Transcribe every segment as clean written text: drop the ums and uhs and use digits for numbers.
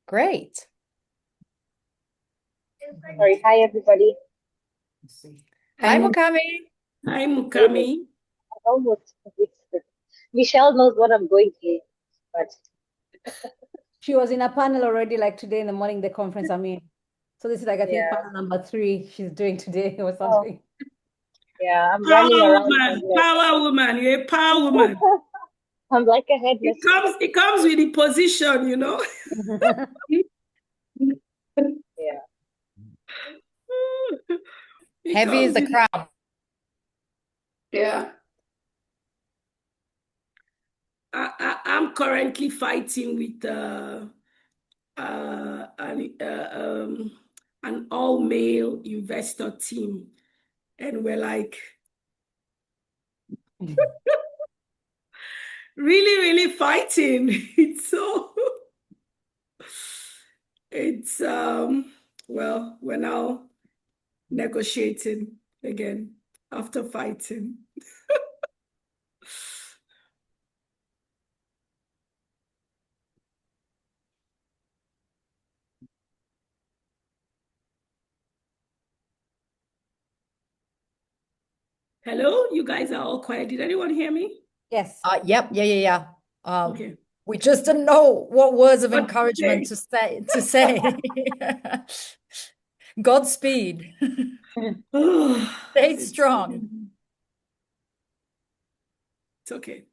Great. Sorry, hi everybody. Hi, Mukami. Hi, Hey, Mukami. I almost Michelle knows what I'm going through, but She was in a panel already, like today in the morning, the conference I'm in. So this is like, I think, yeah. panel number 3 she's doing today or Oh, something. yeah, I'm Power running around woman, power woman, you're a power woman. I'm like a headless It comes with the position, you know. Yeah. It Heavy is comes the with, crown. yeah. I'm currently fighting with uh, an, uh, um, an all-male investor team. And we're like really, really fighting. It's well, we're now negotiating again after fighting. Hello, you guys are all quiet. Did anyone hear me? Yes. Yep. Yeah. Okay. We just didn't know what words of What to encouragement say? to say. Godspeed. Oh, Stay strong. it's okay.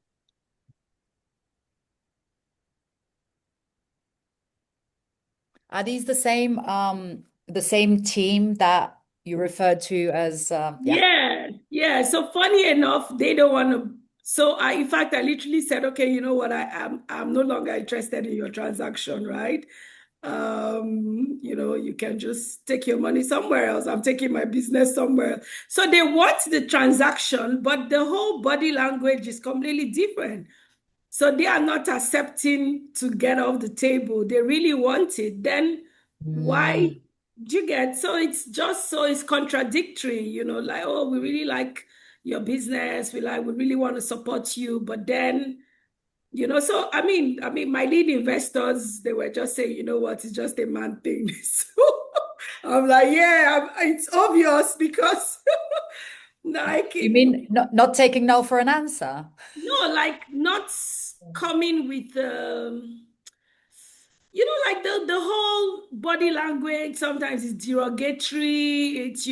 Are these the same team that you referred to as Yeah. So funny enough, they don't want to. So in fact, I literally said, okay, you know what? I'm no longer interested in your transaction, right? You can just take your money somewhere else. I'm taking my business somewhere. So they want the transaction, but the whole body language is completely different. So they are not accepting to get off the table. They really want it. Then why Mm. do you get? So it's contradictory, like, oh, we really like your business. We really want to support you. But then, so I mean, my lead investors, they were just saying, you know what, it's just a man thing. So I'm like, yeah, it's obvious because like You mean not taking no for an answer? no, like not coming with like the whole body language sometimes is derogatory. It's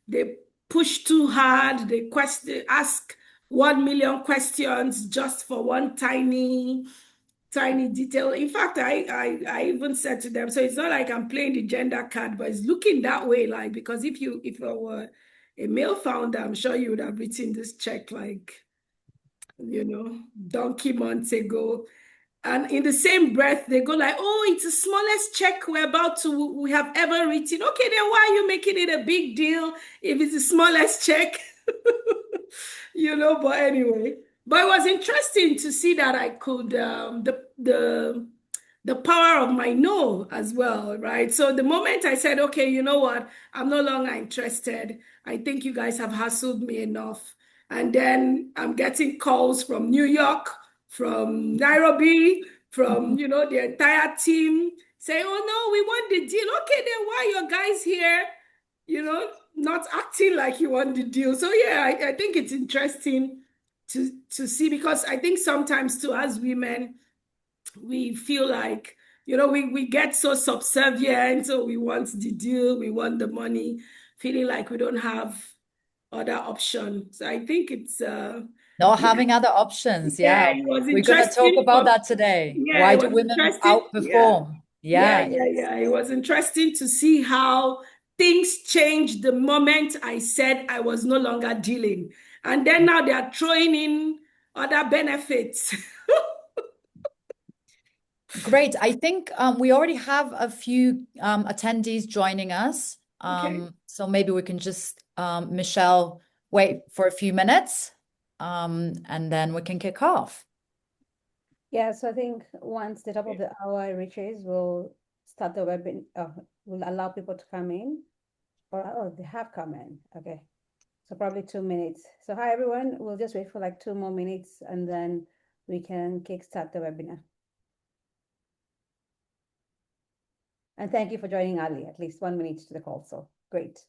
they push too hard, they ask 1 million questions just for one tiny detail. In fact, I even said to them, so it's not like I'm playing the gender card, but it's looking that way, like, because if I were a male founder, I'm sure you would have written this check like, donkey months ago. And in the same breath, they go like, "Oh, it's the smallest check we have ever written." Okay, then why are you making it a big deal if it's the smallest check? But anyway, but it was interesting to see that I could the power of my no as well, right? So the moment I said, "Okay, you know what? I'm no longer interested. I think you guys have hassled me enough." And then I'm getting calls from New York, from Nairobi, from the entire team saying, "Oh no, we want the deal." Okay, then why are your guys here? Not acting like you want the deal. So yeah, I think it's interesting to see, because I think sometimes too, as women, we feel like we get so subservient, so we want the deal, we want the money, feeling like we don't have other options. So I think it's Not yeah, having other options. yeah, Yeah. it was We're going to talk interesting. about that today. Yeah, Why it do was women interesting. Yeah. outperform? Yeah, Yeah, yeah, yeah. It was interesting to see how things changed the moment I said I was no longer dealing. And then now they are throwing in other benefits. great. I think we already have a few attendees joining us. Okay. So maybe we can just, Michelle, wait for a few minutes and then we can kick off. Yeah, so I think once the top of the hour reaches, we'll start the webinar. We'll allow people to come in. Oh, they have come in. Okay. So probably 2 minutes. So hi, everyone. We'll just wait for like 2 more minutes and then we can kickstart the webinar. And thank you for joining early, at least 1 minute to the call. So great.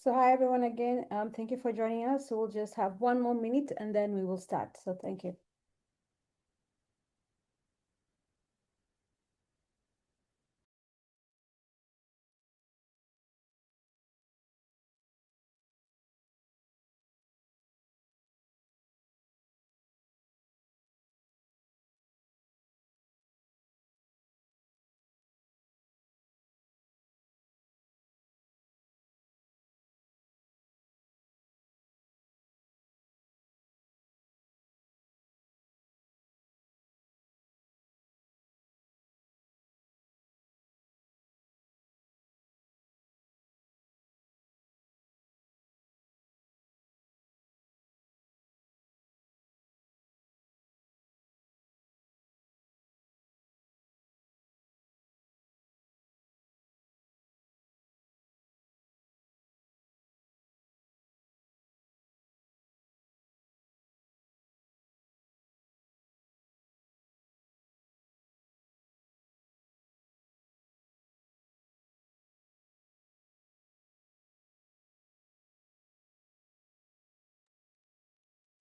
So hi everyone again. Thank you for joining us. So we'll just have 1 more minute and then we will start. So thank you.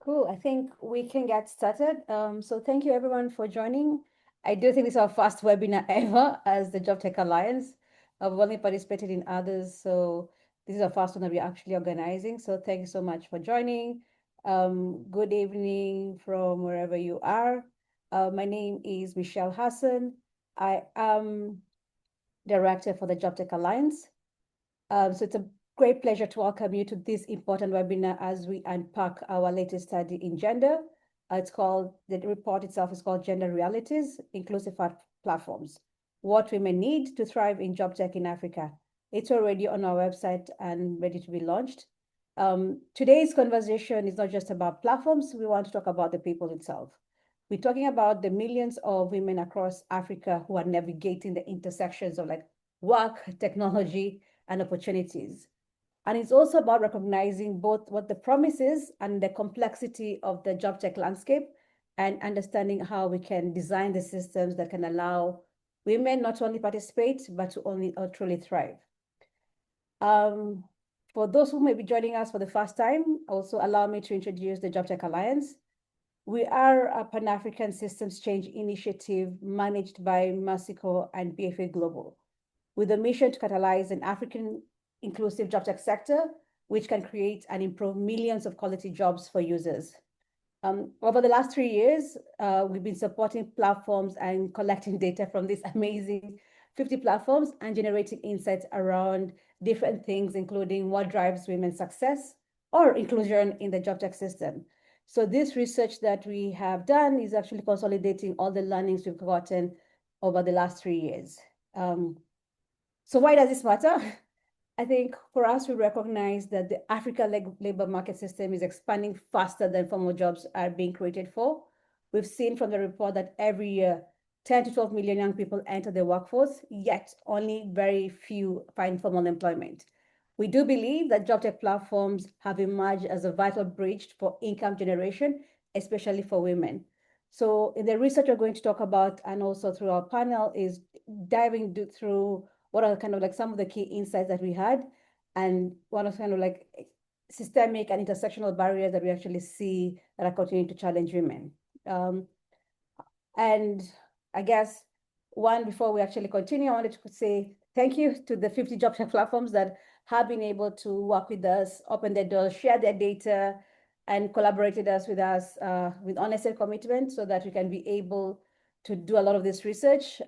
Cool. I think we can get started. So thank you everyone for joining. I do think this is our first webinar ever as the Jobtech Alliance. I've only participated in others, so this is our first one that we're actually organizing. So thank you so much for joining. Good evening from wherever you are. My name is Michelle Hassan. I am Director for the Jobtech Alliance. So it's a great pleasure to welcome you to this important webinar as we unpack our latest study in gender. The report itself is called Gender Realities, Inclusive Platforms, What Women Need to Thrive in Job Tech in Africa. It's already on our website and ready to be launched. Today's conversation is not just about platforms. We want to talk about the people itself. We're talking about the millions of women across Africa who are navigating the intersections of like work, technology, and opportunities. And it's also about recognizing both what the promise is and the complexity of the job tech landscape and understanding how we can design the systems that can allow women not only participate, but to truly thrive. For those who may be joining us for the first time, also allow me to introduce the Jobtech Alliance. We are a Pan-African systems change initiative managed by Mexico and BFA Global, with a mission to catalyze an African inclusive job tech sector, which can create and improve millions of quality jobs for users. Over the last 3 years, we've been supporting platforms and collecting data from these amazing 50 platforms and generating insights around different things, including what drives women's success or inclusion in the job tech system. So this research that we have done is actually consolidating all the learnings we've gotten over the last 3 years. So why does this matter? I think for us, we recognize that the Africa labor market system is expanding faster than formal jobs are being created for. We've seen from the report that every year, 10 to 12 million young people enter the workforce, yet only very few find formal employment. We do believe that job tech platforms have emerged as a vital bridge for income generation, especially for women. So in the research we're going to talk about, and also through our panel, is diving through what are kind of like some of the key insights that we had, and what are kind of like systemic and intersectional barriers that we actually see that are continuing to challenge women. And I guess before we actually continue, I wanted to say thank you to the 50 job tech platforms that have been able to work with us, open their doors, share their data, and collaborated with us with honest and commitment so that we can be able to do a lot of this research.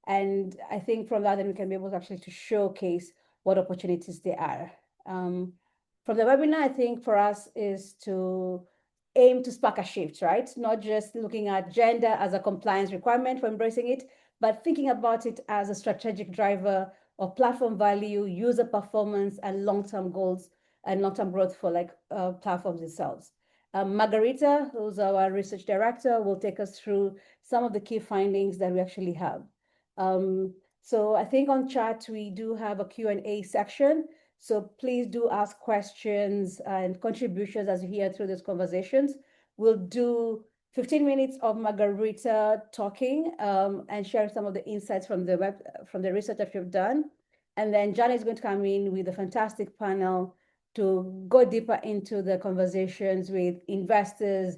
And I think from that, then we can be able to actually to showcase what opportunities there are. From the webinar, I think for us is to aim to spark a shift, right? Not just looking at gender as a compliance requirement for embracing it, but thinking about it as a strategic driver of platform value, user performance, and long-term goals and long-term growth for platforms themselves. Margarita, who's our research director, will take us through some of the key findings that we actually have. So I think on chat, we do have a Q&A section. So please do ask questions and contributions as you hear through these conversations. We'll do 15 minutes of Margarita talking and share some of the insights from the research that we've done. And then John is going to come in with a fantastic panel to go deeper into the conversations with investors,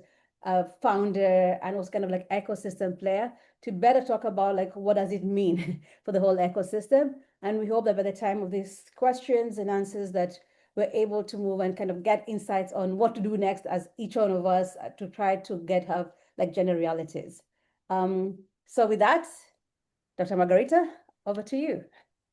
founder, and also kind of like ecosystem player to better talk about like what does it mean for the whole ecosystem. And we hope that by the time of these questions and answers that we're able to move and kind of get insights on what to do next as each one of us to try to have like gender realities. So with that, Dr. Margarita, over to you.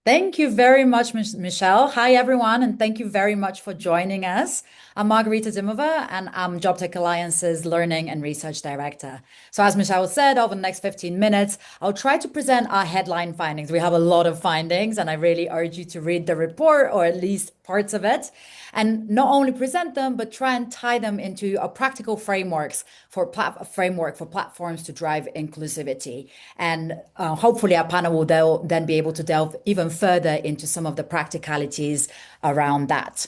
Thank you very much, Michelle. Hi, everyone, and thank you very much for joining us. I'm Margarita Dimova, and I'm Jobtech Alliance's Learning and Research Director. So as Michelle said, over the next 15 minutes, I'll try to present our headline findings. We have a lot of findings, and I really urge you to read the report, or at least parts of it, and not only present them, but try and tie them into a practical framework for platforms to drive inclusivity. And hopefully our panel will then be able to delve even further into some of the practicalities around that.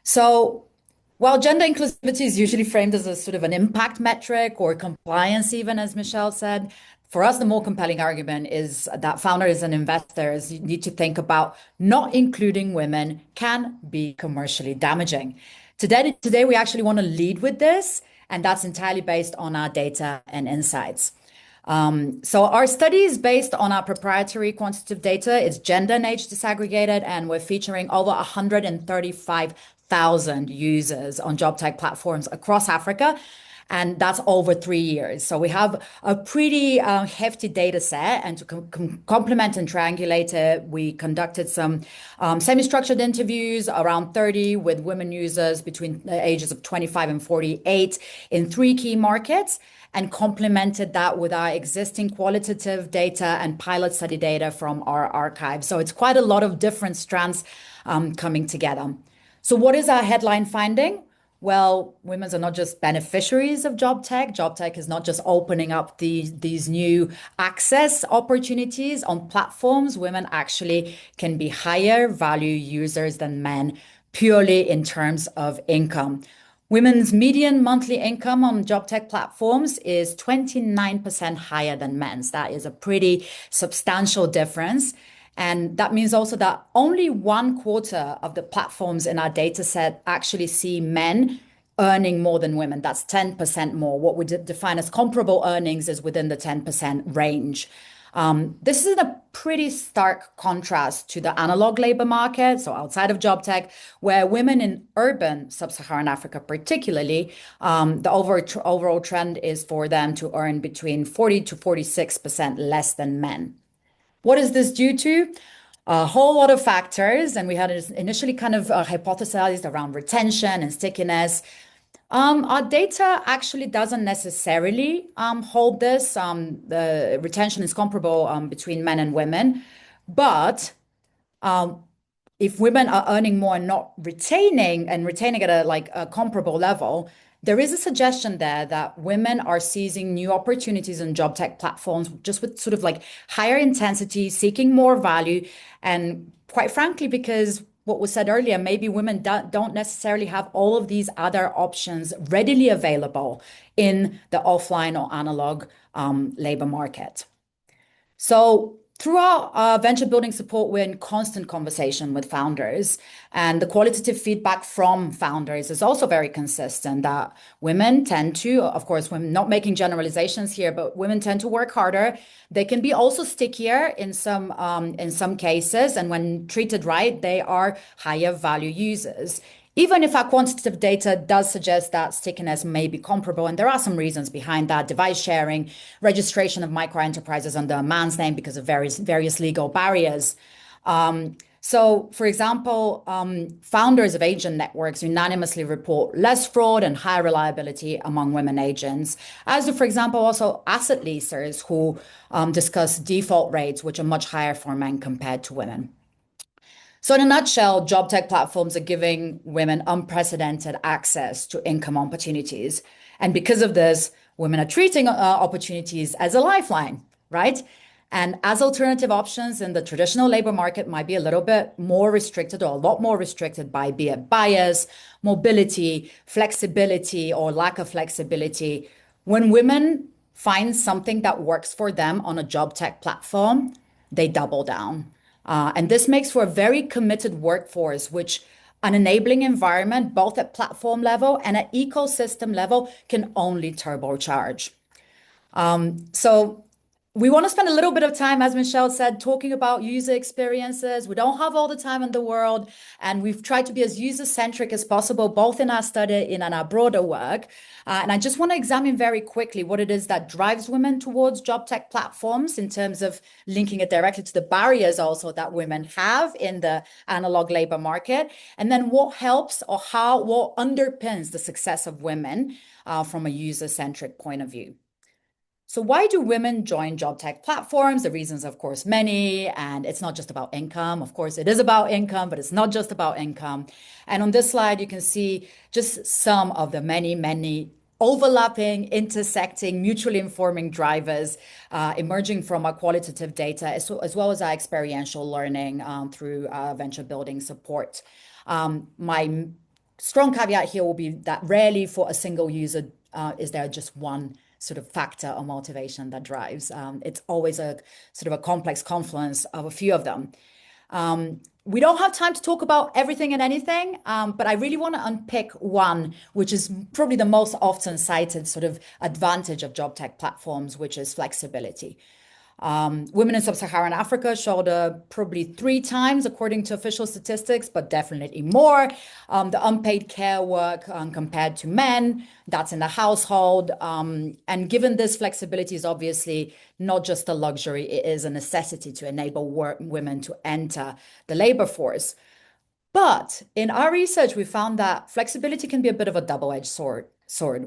So while gender inclusivity is usually framed as a sort of an impact metric or compliance, even as Michelle said, for us, the more compelling argument is that founders and investors need to think about not including women can be commercially damaging. Today we actually want to lead with this, and that's entirely based on our data and insights. So our study is based on our proprietary quantitative data. It's gender and age disaggregated, and we're featuring over 135,000 users on job tech platforms across Africa. And that's over 3 years. So we have a pretty hefty data set. And to complement and triangulate it, we conducted some semi-structured interviews, around 30, with women users between the ages of 25 and 48 in 3 key markets, and complemented that with our existing qualitative data and pilot study data from our archive. So it's quite a lot of different strands coming together. So what is our headline finding? Well, women are not just beneficiaries of job tech. Job tech is not just opening up these new access opportunities on platforms. Women actually can be higher value users than men, purely in terms of income. Women's median monthly income on job tech platforms is 29% higher than men's. That is a pretty substantial difference. And that means also that only 1/4 of the platforms in our data set actually see men earning more than women. That's 10% more. What we define as comparable earnings is within the 10% range. This is a pretty stark contrast to the analog labor market, so outside of job tech, where women in urban sub-Saharan Africa particularly, the overall trend is for them to earn between 40 to 46% less than men. What is this due to? A whole lot of factors, and we had initially kind of hypothesized around retention and stickiness. Our data actually doesn't necessarily hold this. The retention is comparable between men and women, but if women are earning more and not retaining at a comparable level, there is a suggestion there that women are seizing new opportunities in job tech platforms just with sort of like higher intensity, seeking more value. And quite frankly, because what was said earlier, maybe women don't necessarily have all of these other options readily available in the offline or analog labor market. So Throughout our venture building support, we're in constant conversation with founders, and the qualitative feedback from founders is also very consistent that women tend to, of course, we're not making generalizations here, but women tend to work harder. They can be also stickier in some cases, and when treated right, they are higher value users. Even if our quantitative data does suggest that stickiness may be comparable, and there are some reasons behind that, device sharing, registration of micro enterprises under a man's name because of various legal barriers. So, for example, founders of agent networks unanimously report less fraud and higher reliability among women agents, as do, for example, also asset leasers who discuss default rates, which are much higher for men compared to women. So, in a nutshell, job tech platforms are giving women unprecedented access to income opportunities. And because of this, women are treating opportunities as a lifeline, right? And as alternative options in the traditional labor market might be a little bit more restricted or a lot more restricted by be it bias, mobility, flexibility, or lack of flexibility. When women find something that works for them on a job tech platform, they double down. And this makes for a very committed workforce, which an enabling environment, both at platform level and at ecosystem level, can only turbocharge. So we want to spend a little bit of time, as Michelle said, talking about user experiences. We don't have all the time in the world, and we've tried to be as user-centric as possible, both in our study and in our broader work. And I just want to examine very quickly what it is that drives women towards job tech platforms in terms of linking it directly to the barriers also that women have in the analog labor market, and then what helps or what underpins the success of women from a user-centric point of view. So why do women join job tech platforms? The reasons, of course, many, and it's not just about income. Of course, it is about income, but it's not just about income. And on this slide, you can see just some of the many overlapping, intersecting, mutually informing drivers emerging from our qualitative data, as well as our experiential learning through venture building support. My strong caveat here will be that rarely for a single user is there just one sort of factor or motivation that drives. It's always a sort of a complex confluence of a few of them. We don't have time to talk about everything and anything, but I really want to unpick one, which is probably the most often cited sort of advantage of job tech platforms, which is flexibility. Women in sub-Saharan Africa shoulder probably 3 times, according to official statistics, but definitely more, the unpaid care work compared to men. That's in the household. And given this, flexibility is obviously not just a luxury, it is a necessity to enable women to enter the labor force. But in our research, we found that flexibility can be a bit of a double-edged sword.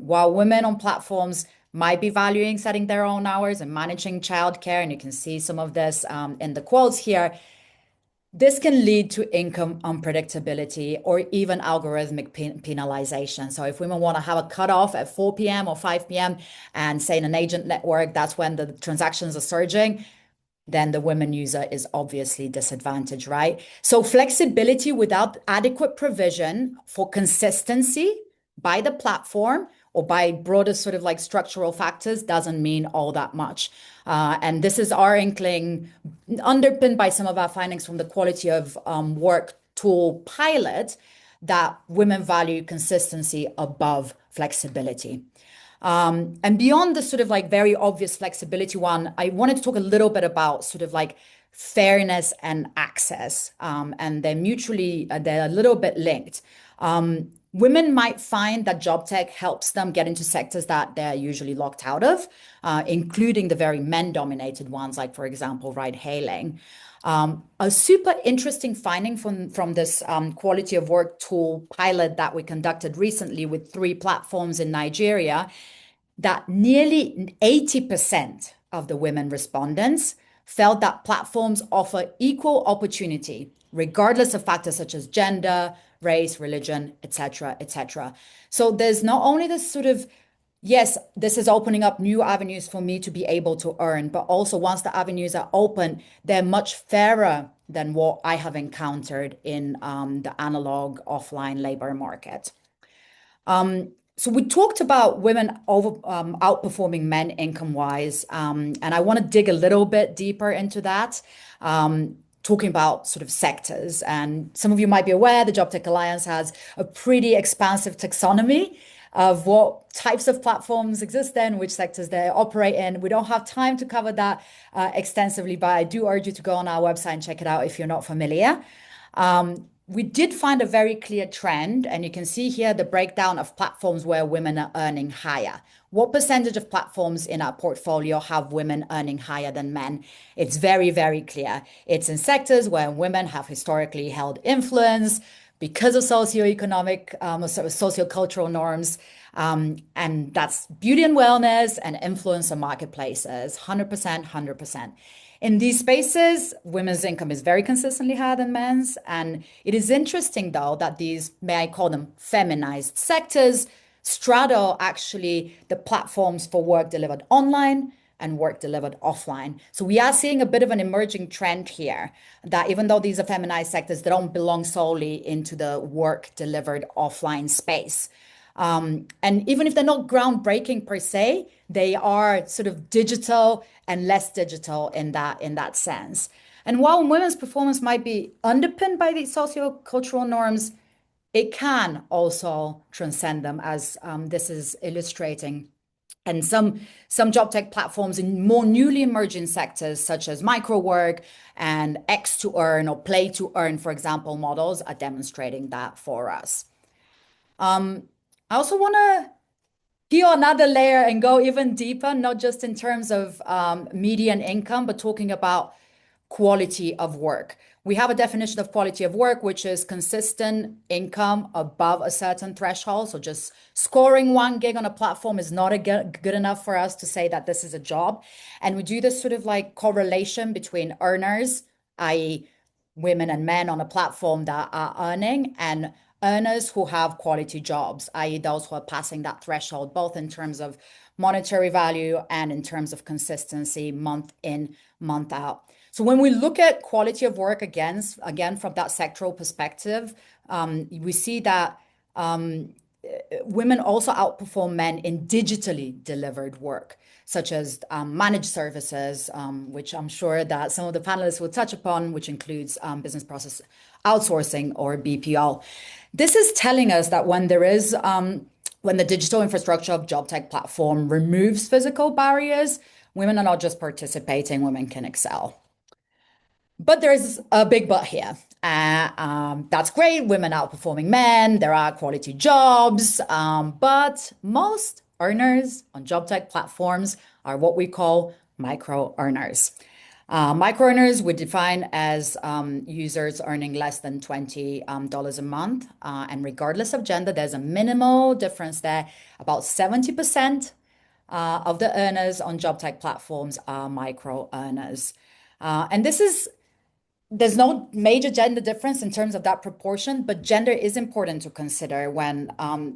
While women on platforms might be valuing setting their own hours and managing childcare, and you can see some of this in the quotes here, this can lead to income unpredictability or even algorithmic penalization. So if women want to have a cutoff at 4 p.m. or 5 p.m. and say in an agent network, that's when the transactions are surging, then the women user is obviously disadvantaged, right? So flexibility without adequate provision for consistency by the platform or by broader sort of like structural factors doesn't mean all that much. And this is our inkling, underpinned by some of our findings from the quality of work tool pilot, that women value consistency above flexibility. And beyond the sort of like very obvious flexibility one, I wanted to talk a little bit about sort of like fairness and access. And they're a little bit linked. Women might find that job tech helps them get into sectors that they're usually locked out of, including the very men-dominated ones, like, for example, ride-hailing. A super interesting finding from this quality of work tool pilot that we conducted recently with 3 platforms in Nigeria, that nearly 80% of the women respondents felt that platforms offer equal opportunity, regardless of factors such as gender, race, religion, etc., etc. So there's not only this sort of, yes, this is opening up new avenues for me to be able to earn, but also once the avenues are open, they're much fairer than what I have encountered in the analog offline labor market. So we talked about women outperforming men income-wise, and I want to dig a little bit deeper into that, talking about sort of sectors. And some of you might be aware the Jobtech Alliance has a pretty expansive taxonomy of what types of platforms exist then, which sectors they operate in. We don't have time to cover that extensively, but I do urge you to go on our website and check it out if you're not familiar. We did find a very clear trend, and you can see here the breakdown of platforms where women are earning higher. What percentage of platforms in our portfolio have women earning higher than men? It's very, very clear. It's in sectors where women have historically held influence because of socioeconomic, sociocultural norms. And that's beauty and wellness and influencer marketplaces, 100%, 100%. In these spaces, women's income is very consistently higher than men's. And it is interesting, though, that these, may I call them feminized sectors, straddle actually the platforms for work delivered online and work delivered offline. So we are seeing a bit of an emerging trend here that even though these are feminized sectors, they don't belong solely into the work delivered offline space. And even if they're not groundbreaking per se, they are sort of digital and less digital in that sense. And while women's performance might be underpinned by these sociocultural norms, it can also transcend them, as this is illustrating. And some job tech platforms in more newly emerging sectors, such as micro work and X to earn or play to earn, for example, models are demonstrating that for us. I also want to peel another layer and go even deeper, not just in terms of median income, but talking about quality of work. We have a definition of quality of work, which is consistent income above a certain threshold. So just scoring 1 gig on a platform is not good enough for us to say that this is a job. And we do this sort of like correlation between earners, i.e., women and men on a platform that are earning, and earners who have quality jobs, i.e., those who are passing that threshold, both in terms of monetary value and in terms of consistency month in, month out. So when we look at quality of work again from that sectoral perspective, we see that women also outperform men in digitally delivered work, such as managed services, which I'm sure that some of the panelists will touch upon, which includes business process outsourcing or BPO. This is telling us that when the digital infrastructure of job tech platform removes physical barriers, women are not just participating, women can excel. But there's a big but here. That's great. Women outperforming men. There are quality jobs. But most earners on job tech platforms are what we call micro earners. Micro earners we define as users earning less than $20 a month. And regardless of gender, there's a minimal difference there. About 70% of the earners on job tech platforms are micro earners. And there's no major gender difference in terms of that proportion, but gender is important to consider when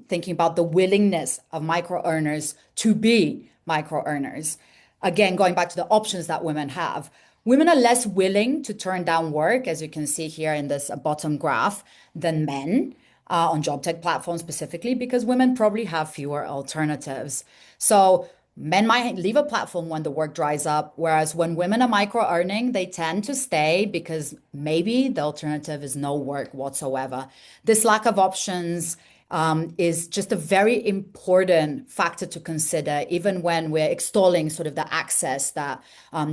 thinking about the willingness of micro earners to be micro earners. Again, going back to the options that women have, women are less willing to turn down work, as you can see here in this bottom graph, than men on job tech platforms specifically, because women probably have fewer alternatives. So men might leave a platform when the work dries up, whereas when women are micro earning, they tend to stay because maybe the alternative is no work whatsoever. This lack of options is just a very important factor to consider, even when we're extolling sort of the access that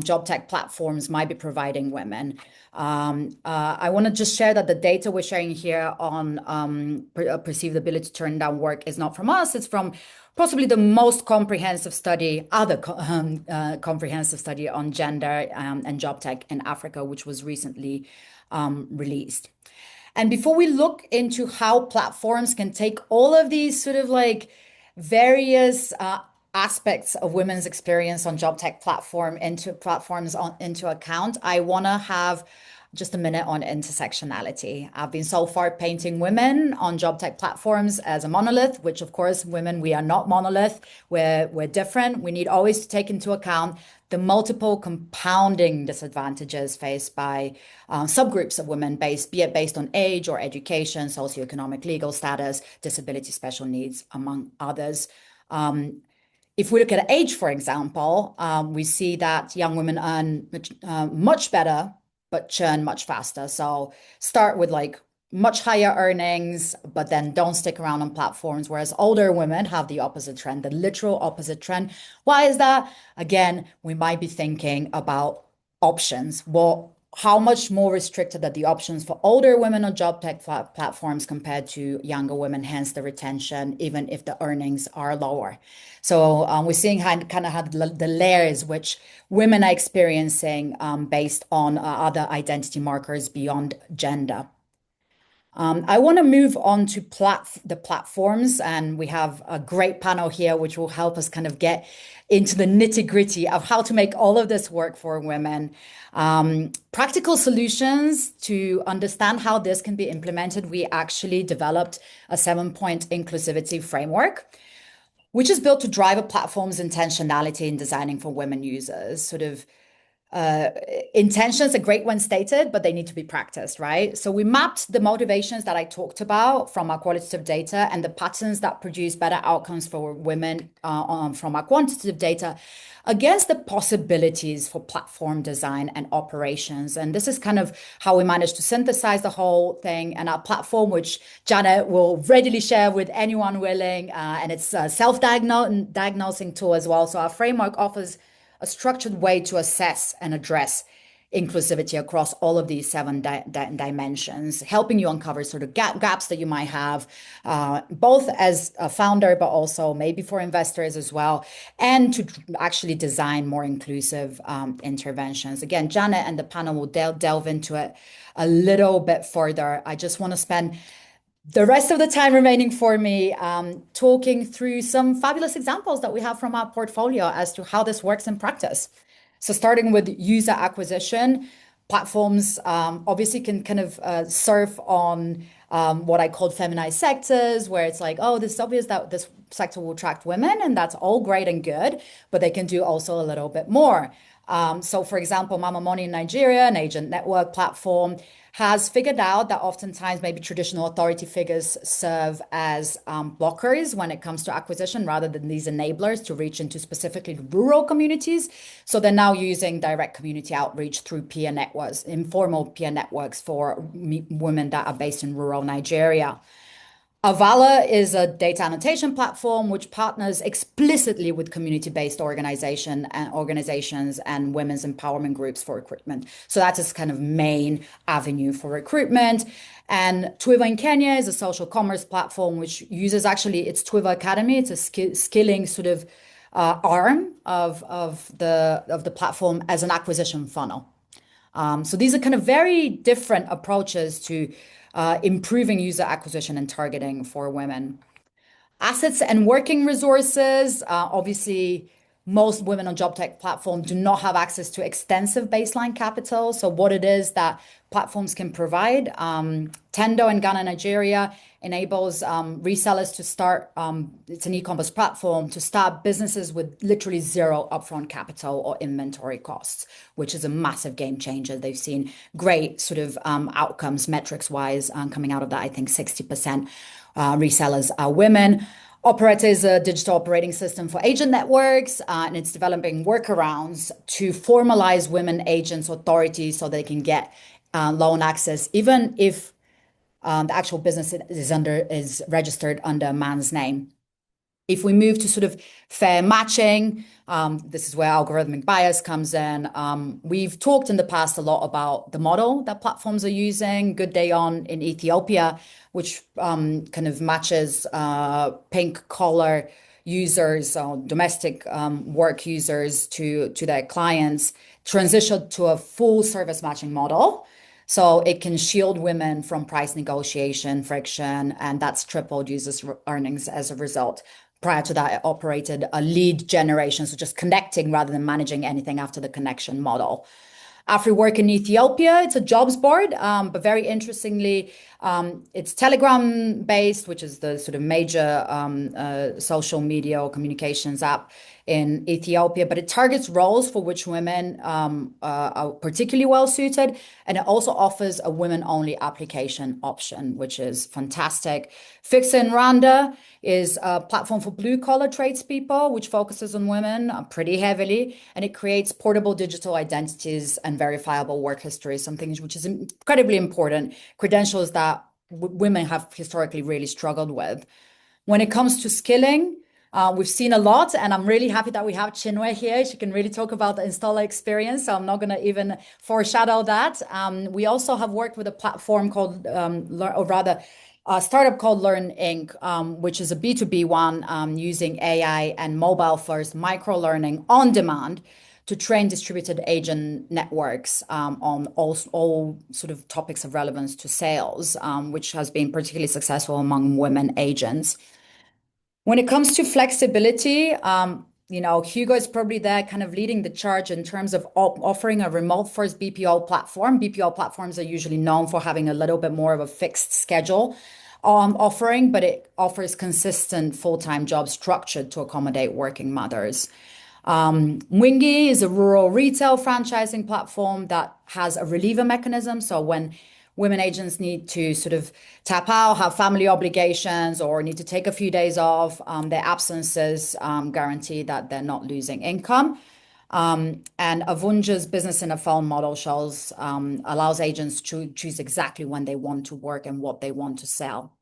job tech platforms might be providing women. I want to just share that the data we're sharing here on perceived ability to turn down work is not from us. It's from possibly the most comprehensive study, comprehensive study on gender and job tech in Africa, which was recently released. And before we look into how platforms can take all of these sort of like various aspects of women's experience on job tech into account, I want to have just a minute on intersectionality. I've been so far painting women on job tech platforms as a monolith, which of course, women, we are not monolith. We're different. We need always to take into account the multiple compounding disadvantages faced by subgroups of women, be it based on age or education, socioeconomic, legal status, disability, special needs, among others. If we look at age, for example, we see that young women earn much better, but churn much faster. So start with like much higher earnings, but then don't stick around on platforms, whereas older women have the opposite trend, the literal opposite trend. Why is that? Again, we might be thinking about options. Well, how much more restricted are the options for older women on job tech platforms compared to younger women, hence the retention, even if the earnings are lower. So we're seeing kind of how the layers which women are experiencing based on other identity markers beyond gender. I want to move on to the platforms, and we have a great panel here which will help us kind of get into the nitty-gritty of how to make all of this work for women. Practical solutions to understand how this can be implemented. We actually developed a 7-point inclusivity framework, which is built to drive a platform's intentionality in designing for women users. Sort of intentions are great when stated, but they need to be practiced, right? So we mapped the motivations that I talked about from our qualitative data and the patterns that produce better outcomes for women from our quantitative data against the possibilities for platform design and operations. And this is kind of how we managed to synthesize the whole thing. And our platform, which Janet will readily share with anyone willing, and it's a self-diagnosing tool as well. So our framework offers a structured way to assess and address inclusivity across all of these 7 dimensions, helping you uncover sort of gaps that you might have, both as a founder, but also maybe for investors as well, and to actually design more inclusive interventions. Again, Janet and the panel will delve into it a little bit further. I just want to spend the rest of the time remaining for me talking through some fabulous examples that we have from our portfolio as to how this works in practice. So starting with user acquisition, platforms obviously can kind of surf on what I called feminized sectors, where it's like, oh, this is obvious that this sector will attract women, and that's all great and good, but they can do also a little bit more. So for example, Mama Money in Nigeria, an agent network platform, has figured out that oftentimes maybe traditional authority figures serve as blockers when it comes to acquisition rather than these enablers to reach into specifically rural communities. So they're now using direct community outreach through peer networks, informal peer networks for women that are based in rural Nigeria. Avala is a data annotation platform which partners explicitly with community-based organizations and women's empowerment groups for recruitment. So that's its kind of main avenue for recruitment. And Twiva in Kenya is a social commerce platform which uses actually its Twiva Academy. It's a skilling sort of arm of the platform as an acquisition funnel. So these are kind of very different approaches to improving user acquisition and targeting for women. Assets and working resources. Obviously, most women on job tech platforms do not have access to extensive baseline capital. So what it is that platforms can provide, Tendo in Ghana, Nigeria, enables resellers to start, it's an e-commerce platform, to start businesses with literally zero upfront capital or inventory costs, which is a massive game changer. They've seen great sort of outcomes metrics-wise coming out of that. I think 60% resellers are women. Operator is a digital operating system for agent networks, and it's developing workarounds to formalize women agents authorities so they can get loan access, even if the actual business is registered under a man's name. If we move to sort of fair matching, this is where algorithmic bias comes in. We've talked in the past a lot about the model that platforms are using. Good Day On in Ethiopia, which kind of matches pink collar users or domestic work users to their clients, transitioned to a full service matching model. So it can shield women from price negotiation friction, and that's tripled users' earnings as a result. Prior to that, it operated a lead generation, so just connecting rather than managing anything after the connection model. AfriWork in Ethiopia. It's a jobs board, but very interestingly, it's Telegram based, which is the sort of major social media or communications app in Ethiopia, but it targets roles for which women are particularly well suited. And it also offers a women only application option, which is fantastic. Fixa in Rwanda is a platform for blue collar tradespeople, which focuses on women pretty heavily. And it creates portable digital identities and verifiable work history, something which is incredibly important, credentials that women have historically really struggled with. When it comes to skilling, we've seen a lot, and I'm really happy that we have Chinwe here. She can really talk about the installer experience, so I'm not going to even foreshadow that. We also have worked with a platform called, or rather, a startup called Learn Inc., which is a B2B one using AI and mobile first micro learning on demand to train distributed agent networks on all sort of topics of relevance to sales, which has been particularly successful among women agents. When it comes to flexibility, Hugo is probably there kind of leading the charge in terms of offering a remote first BPO platform. BPO platforms are usually known for having a little bit more of a fixed schedule offering, but it offers consistent full-time jobs structured to accommodate working mothers. Wingy is a rural retail franchising platform that has a reliever mechanism. So when women agents need to sort of tap out, have family obligations, or need to take a few days off, their absences guarantee that they're not losing income. And Avunja's business in a phone model allows agents to choose exactly when they want to work and what they want to sell.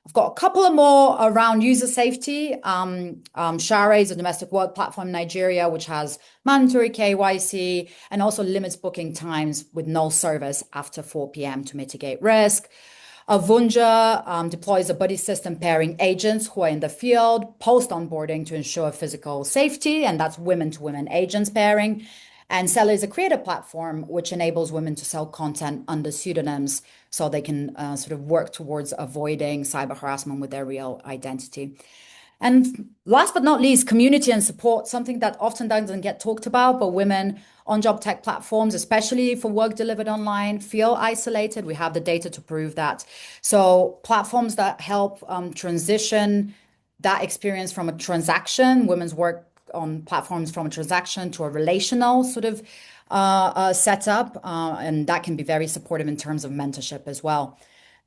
I've got a couple of more around user safety. Share is a domestic work platform in Nigeria, which has mandatory KYC and also limits booking times with no service after 4 p.m. to mitigate risk. Avunja deploys a buddy system pairing agents who are in the field post onboarding to ensure physical safety, and that's women to women agents pairing. And Seller is a creator platform which enables women to sell content under pseudonyms so they can sort of work towards avoiding cyber harassment with their real identity. And last but not least, community and support, something that often doesn't get talked about, but women on job tech platforms, especially for work delivered online, feel isolated. We have the data to prove that. So platforms that help transition that experience from a transaction, women's work on platforms from a transaction to a relational sort of setup, and that can be very supportive in terms of mentorship as well.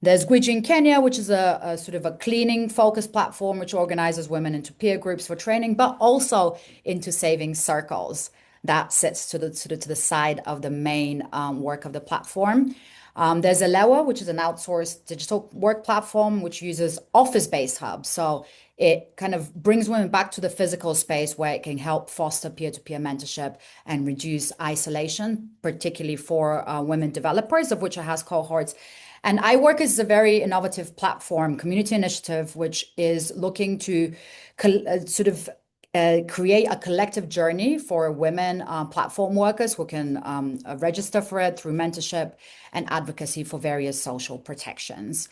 There's Gwiji in Kenya, which is a sort of a cleaning focused platform which organizes women into peer groups for training, but also into saving circles. That sits to the side of the main work of the platform. There's Alewa, which is an outsourced digital work platform which uses office-based hubs. So it kind of brings women back to the physical space where it can help foster peer-to-peer mentorship and reduce isolation, particularly for women developers, of which it has cohorts. And iWork is a very innovative platform, community initiative, which is looking to create a collective journey for women platform workers who can register for it through mentorship and advocacy for various social protections.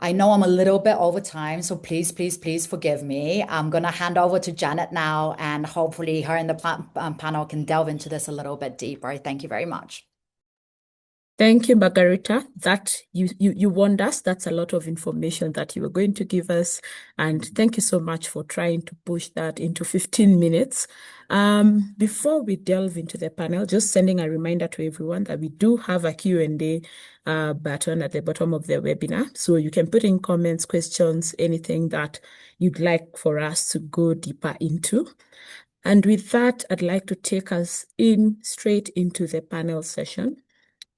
I know I'm a little bit over time, so please, please, please forgive me. I'm going to hand over to Janet now, and hopefully her and the panel can delve into this a little bit deeper. Thank you very much. Thank you, Margarita. That you warned us. That's a lot of information that you were going to give us. And thank you so much for trying to push that into 15 minutes. Before we delve into the panel, just sending a reminder to everyone that we do have a Q&A button at the bottom of the webinar. So you can put in comments, questions, anything that you'd like for us to go deeper into. And with that, I'd like to take us straight into the panel session.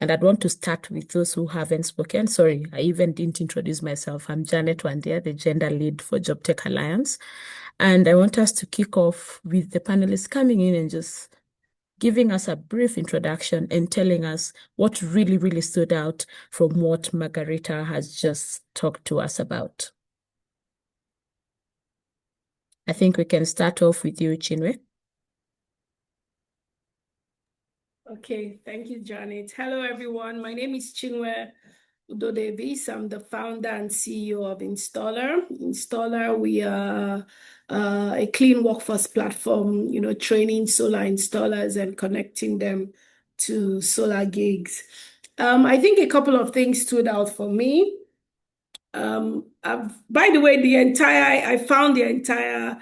And I'd want to start with those who haven't spoken. Sorry, I even didn't introduce myself. I'm Janet Wandia, the gender lead for Jobtech Alliance. And I want us to kick off with the panelists coming in and just giving us a brief introduction and telling us what really, really stood out from what Margarita has just talked to us about. I think we can start off with you, Chinwe. Okay, thank you, Janet. Hello, everyone. My name is Chinwe Udodavis. I'm the founder and CEO of Installer. Installer, we are a clean workforce platform, training solar installers and connecting them to solar gigs. I think a couple of things stood out for me. By the way, I found the entire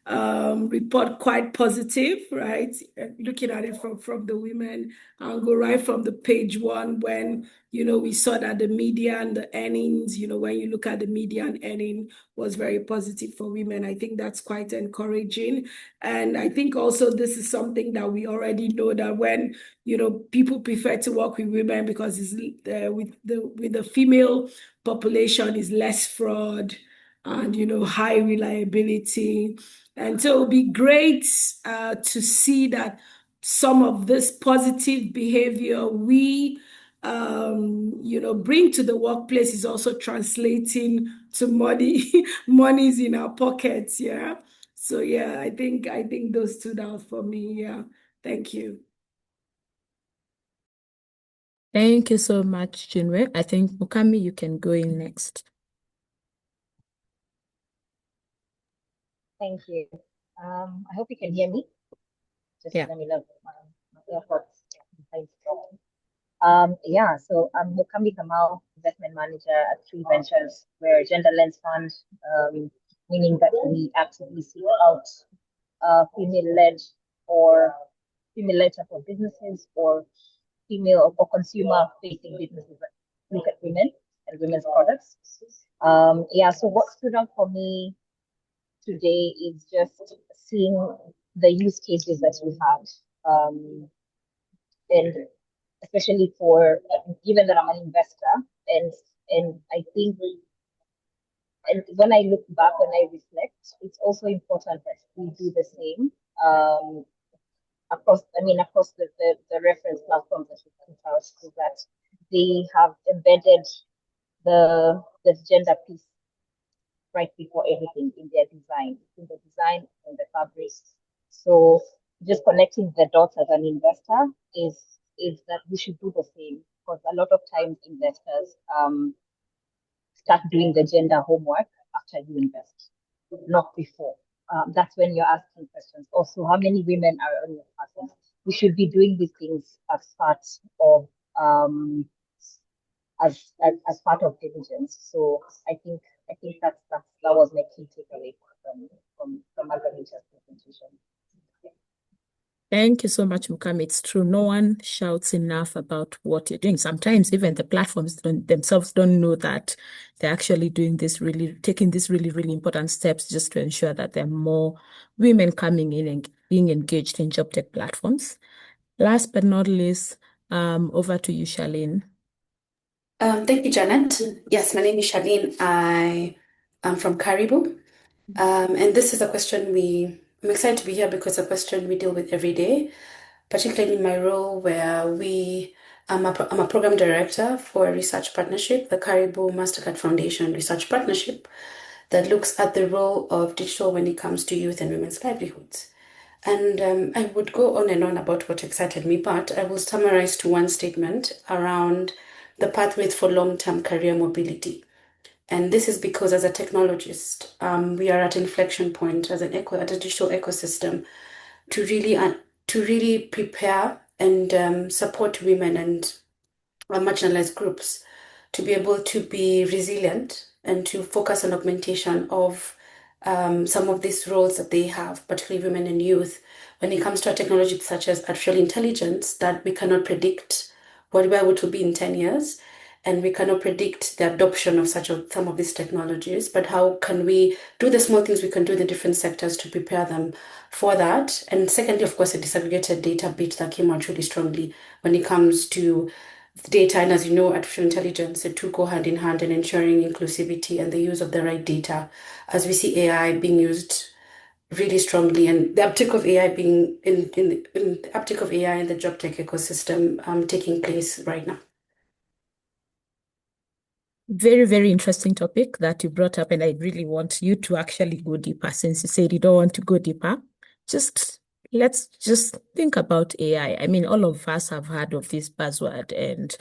report quite positive, right? Looking at it from the women angle, right from the page one, when we saw that the median, the earnings, when you look at the median earning was very positive for women. I think that's quite encouraging. And I think also this is something that we already know, that when people prefer to work with women because it's with the female population is less fraud and high reliability. And so it would be great to see that some of this positive behavior we bring to the workplace is also translating to monies in our pockets. Yeah. So yeah, I think those stood out for me. Yeah. Thank you. Thank you so much, Chinwe. I think Mukami, you can go in next. Thank you. I hope you can hear me. Just Yeah. let me know my AirPods. So I'm Mukami Kamal, investment manager at Three Ventures. We're a gender lens fund, meaning that we actively seek out female-led type of businesses or female or consumer-facing businesses that look at women and women's products. So what stood out for me today is just seeing the use cases that we had, and especially for given that I'm an investor, and I think, and when I look back, when I reflect, it's also important that we do the same across the reference platforms that we put out, so that they have embedded the gender piece right before everything in their design, in the fabric. So just connecting the dots as an investor is that we should do the same, because a lot of times investors start doing the gender homework after you invest, not before. That's when you're asking questions. Also, how many women are on your platform? We should be doing these things as part of as part of diligence. So I think that was my key takeaway from Margarita's presentation. Thank you so much, Mukami. It's true. No one shouts enough about what you're doing. Sometimes even the platforms themselves don't know that they're actually taking these really, really important steps just to ensure that there are more women coming in and being engaged in job tech platforms. Last but not least, over to you, Charlene. Thank you, Janet. Yes, my name is Charlene. I am from Caribou. And this is a question I'm excited to be here because it's a question we deal with every day, particularly in my role where I'm a program director for a research partnership, the Caribou Mastercard Foundation Research Partnership, that looks at the role of digital when it comes to youth and women's livelihoods. And I would go on and on about what excited me, but I will summarize to one statement around the pathways for long-term career mobility. And this is because as a technologist, we are at an inflection point as a digital ecosystem to really prepare and support women and marginalized groups to be able to be resilient and to focus on augmentation of some of these roles that they have, particularly women and youth, when it comes to a technology such as artificial intelligence that we cannot predict where it will be in 10 years. And we cannot predict the adoption of some of these technologies, but how can we do the small things we can do in the different sectors to prepare them for that? And secondly, of course, a disaggregated data bit that came out really strongly when it comes to data. And as you know, artificial intelligence, the two go hand in hand in ensuring inclusivity and the use of the right data, as we see AI being used really strongly, and the uptake of AI being in the uptake of AI in the job tech ecosystem taking place right now. Very, very interesting topic that you brought up, and I really want you to actually go deeper. Since you said you don't want to go deeper, just let's just think about AI. I mean, all of us have heard of this buzzword, and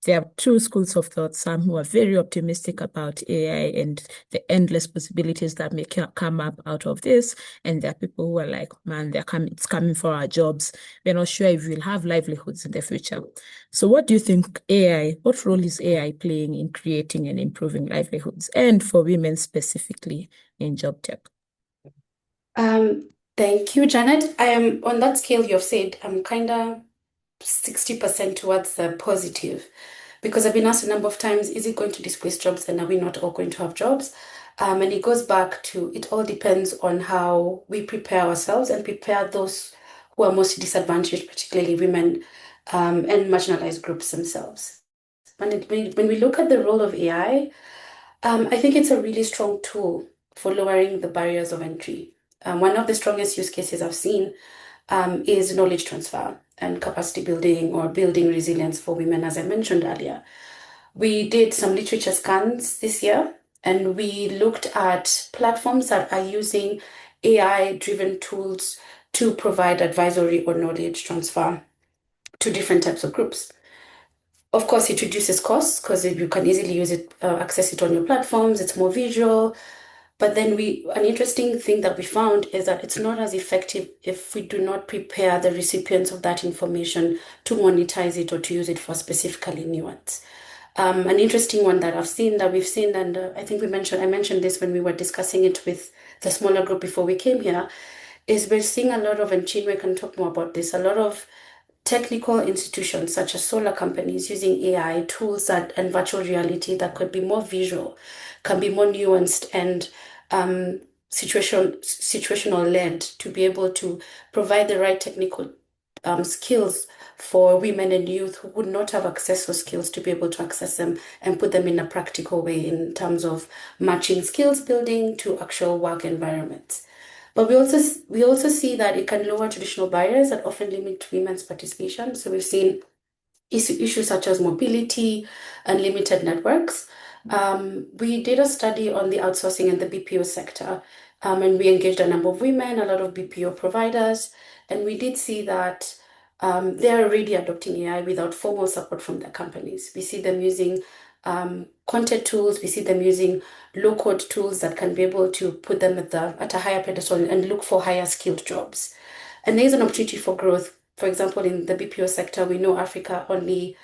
there are two schools of thought. Some who are very optimistic about AI and the endless possibilities that may come up out of this, and there are people who are like, man, it's coming for our jobs. We're not sure if we'll have livelihoods in the future. So what do you think what role is AI playing in creating and improving livelihoods, and for women specifically in job tech? Thank you, Janet. I am on that scale you've said, I'm kind of 60% towards the positive, because I've been asked a number of times, is it going to displace jobs and are we not all going to have jobs? And it goes back to, it all depends on how we prepare ourselves and prepare those who are most disadvantaged, particularly women and marginalized groups themselves. When we look at the role of AI, I think it's a really strong tool for lowering the barriers of entry. One of the strongest use cases I've seen is knowledge transfer and capacity building or building resilience for women, as I mentioned earlier. We did some literature scans this year, and we looked at platforms that are using AI-driven tools to provide advisory or knowledge transfer to different types of groups. Of course, it reduces costs because you can easily use it, access it on your platforms. It's more visual. But then an interesting thing that we found is that it's not as effective if we do not prepare the recipients of that information to monetize it or to use it for specifically new ones. An interesting one that we've seen, and I think I mentioned this when we were discussing it with the smaller group before we came here, is we're seeing a lot of, and Chinwe can talk more about this, a lot of technical institutions such as solar companies using AI tools and virtual reality that could be more visual, can be more nuanced and situational led to be able to provide the right technical skills for women and youth who would not have access to skills to be able to access them and put them in a practical way in terms of matching skills building to actual work environments. But we also see that it can lower traditional barriers that often limit women's participation. So we've seen issues such as mobility and limited networks. We did a study on the outsourcing and the BPO sector, and we engaged a number of women, a lot of BPO providers, and we did see that they're already adopting AI without formal support from their companies. We see them using content tools, we see them using low-code tools that can be able to put them at a higher pedestal and look for higher skilled jobs. And there's an opportunity for growth. For example, in the BPO sector, we know Africa only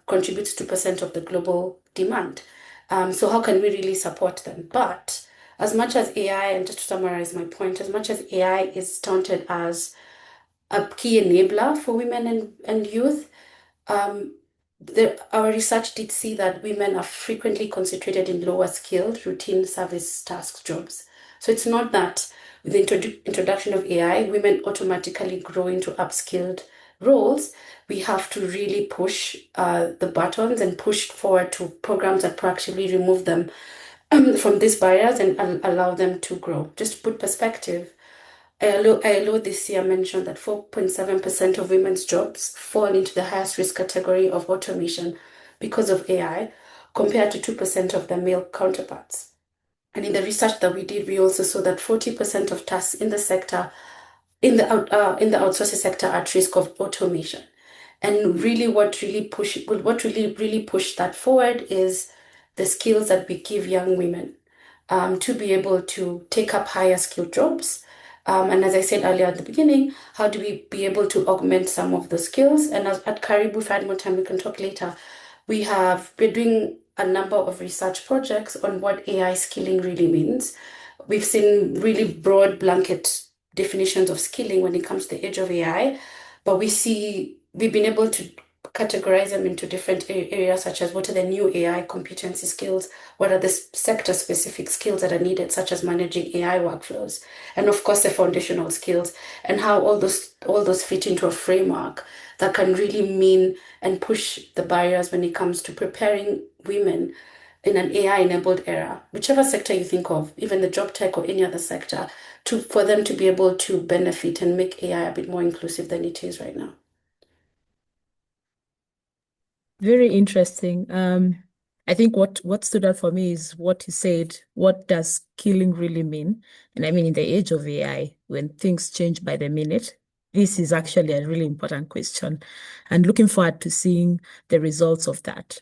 contributes 2% of the global demand. So how can we really support them? But as much as AI, and just to summarize my point, as much as AI is touted as a key enabler for women and youth, our research did see that women are frequently concentrated in lower skilled routine service task jobs. So it's not that with the introduction of AI, women automatically grow into upskilled roles. We have to really push the buttons and push forward to programs that proactively remove them from these barriers and allow them to grow. Just to put perspective, ILO this year mentioned that 4.7% of women's jobs fall into the highest risk category of automation because of AI, compared to 2% of their male counterparts. And in the research that we did, we also saw that 40% of tasks in the sector, in the outsourcing sector, are at risk of automation. And really, what really pushed that forward is the skills that we give young women to be able to take up higher skilled jobs. And as I said earlier at the beginning, how do we be able to augment some of the skills? And at Caribou, if I had more time, we can talk later. We're doing a number of research projects on what AI skilling really means. We've seen really broad blanket definitions of skilling when it comes to the age of AI, but we've been able to categorize them into different areas, such as what are the new AI competency skills, what are the sector-specific skills that are needed, such as managing AI workflows, and of course the foundational skills, and how all those fit into a framework that can really mean and push the barriers when it comes to preparing women in an AI-enabled era, whichever sector you think of, even the job tech or any other sector, for them to be able to benefit and make AI a bit more inclusive than it is right now. Very interesting. I think what stood out for me is what you said, what does skilling really mean? And I mean, in the age of AI, when things change by the minute, this is actually a really important question. And looking forward to seeing the results of that.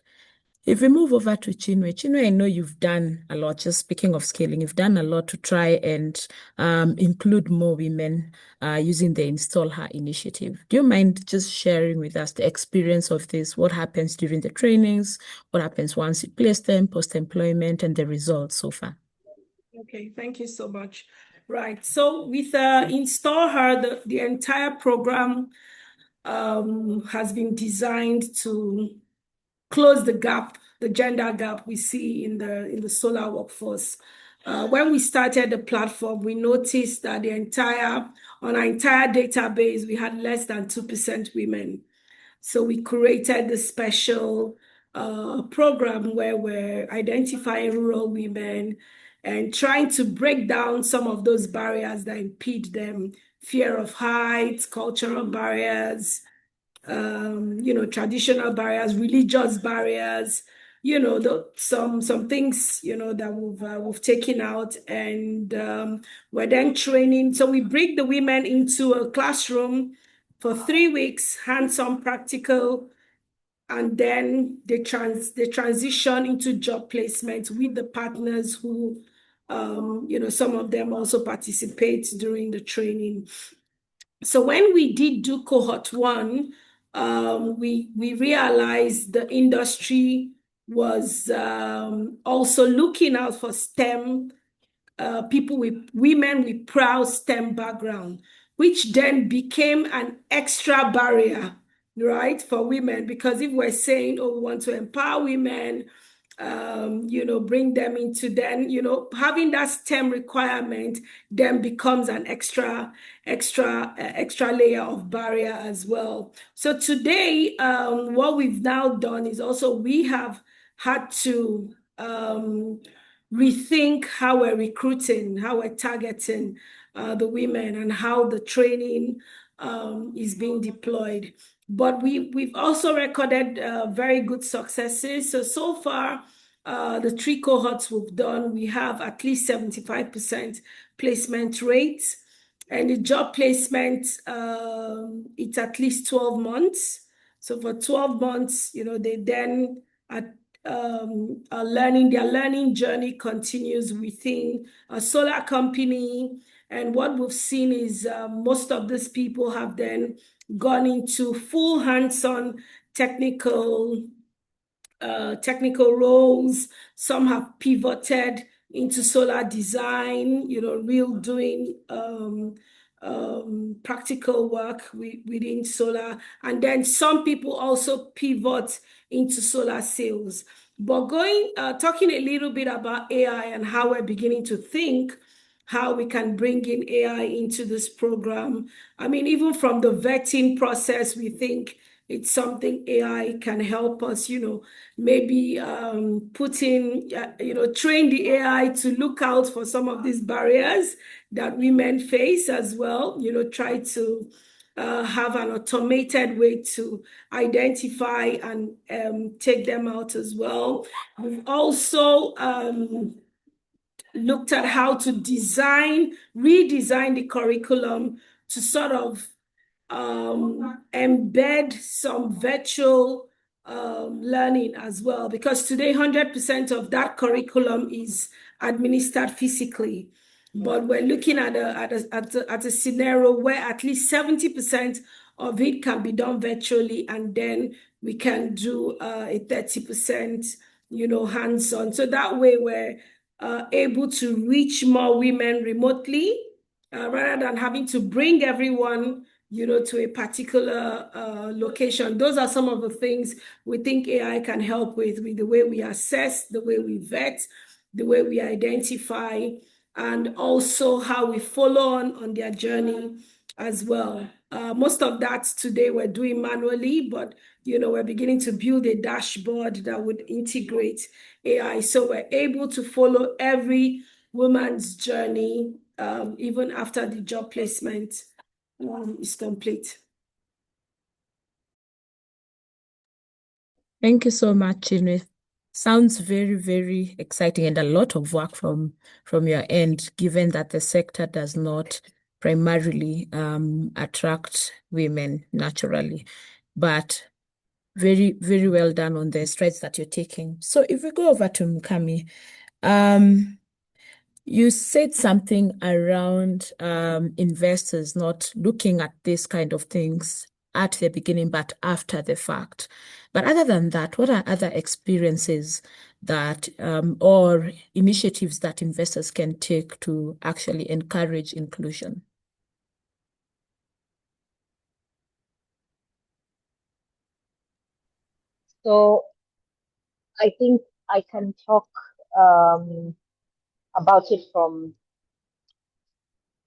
If we move over to Chinwe, I know you've done a lot, just speaking of scaling, you've done a lot to try and include more women using the Install Her initiative. Do you mind just sharing with us the experience of this? What happens during the trainings? What happens once you place them, post-employment, and the results so far? Okay, thank you so much. Right, so with Install Her, the entire program has been designed to close the gap, the gender gap we see in the solar workforce. When we started the platform, we noticed that on our entire database, we had less than 2% women. So we created the special program where we're identifying rural women and trying to break down some of those barriers that impede them: fear of height, cultural barriers, traditional barriers, religious barriers, some things, that we've taken out, and we're then training. So we bring the women into a classroom for 3 weeks, hands-on practical, and then they transition into job placement with the partners who, some of them also participate during the training. So when we did do cohort 1, we realized the industry was also looking out for STEM women with proud STEM background, which then became an extra barrier, right, for women. Because if we're saying, oh, we want to empower women, bring them into, then, having that STEM requirement then becomes an extra layer of barrier as well. So today, what we've now done is also we have had to rethink how we're recruiting, how we're targeting the women, and how the training is being deployed. But we've also recorded very good successes. So far, the 3 cohorts we've done, we have at least 75% placement rate. And the job placement, it's at least 12 months. So for 12 months, they then their learning journey continues within a solar company. And what we've seen is most of these people have then gone into full hands-on technical roles. Some have pivoted into solar design, real doing practical work within solar. And then some people also pivot into solar sales. But talking a little bit about AI and how we're beginning to think how we can bring in AI into this program. I mean, even from the vetting process, we think it's something AI can help us, maybe train the AI to look out for some of these barriers that women face as well, try to have an automated way to identify and take them out as well. We've also looked at how to redesign the curriculum to sort of embed some virtual learning as well, because today 100% of that curriculum is administered physically. But we're looking at a scenario where at least 70% of it can be done virtually, and then we can do a 30%, hands-on. So that way we're able to reach more women remotely, rather than having to bring everyone, to a particular location. Those are some of the things we think AI can help with the way we assess, the way we vet, the way we identify, and also how we follow on their journey as well. Most of that today we're doing manually, but we're beginning to build a dashboard that would integrate AI, so we're able to follow every woman's journey, even after the job placement is complete. Thank you so much, Chinwe. Sounds very, very exciting and a lot of work from your end, given that the sector does not primarily attract women naturally. But very, very well done on the strides that you're taking. So if we go over to Mukami, you said something around investors not looking at this kind of things at the beginning, but after the fact. But other than that, what are other experiences that or initiatives that investors can take to actually encourage inclusion? So I think I can talk about it from.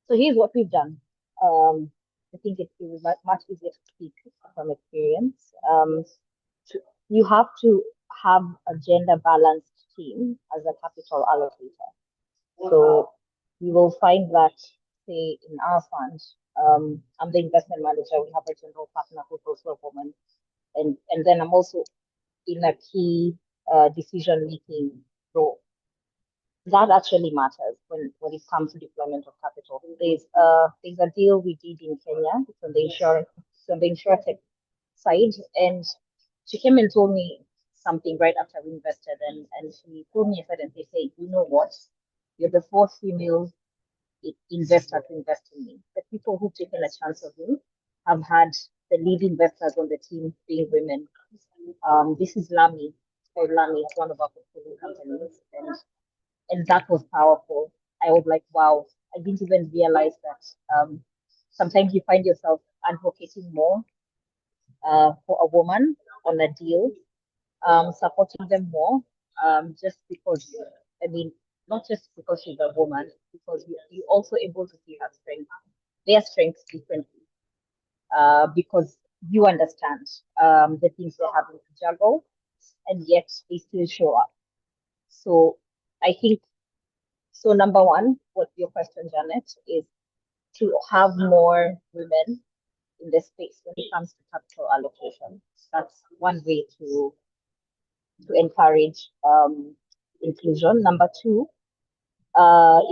So here's what we've done. I think it was much easier to speak from experience. You have to have a gender balanced team as a capital allocator. So you will find that, say, in our fund, I'm the investment manager. We have a general partner who's also a woman, and then I'm also in a key decision making role. That actually matters when it comes to deployment of capital. There's a deal we did in Kenya. It's on the insurtech side, and she came and told me something right after we invested, and she told me aside and said, "Hey, you know what? You're the fourth female investor to invest in me. The people who've taken a chance of me have had the lead investors on the team being women. This is Lamy. It's called Lamy. It's one of our portfolio companies, and that was powerful. I was like, wow, I didn't even realize that sometimes you find yourself advocating more for a woman on a deal, supporting them more, just because, I mean, not just because she's a woman, because you're also able to see her strength, their strengths differently, because you understand the things they're having to juggle, and yet they still show up. So I think, so number one, what your question, Janet, is to have more women in the space when it comes to capital allocation. That's one way to encourage inclusion. Number two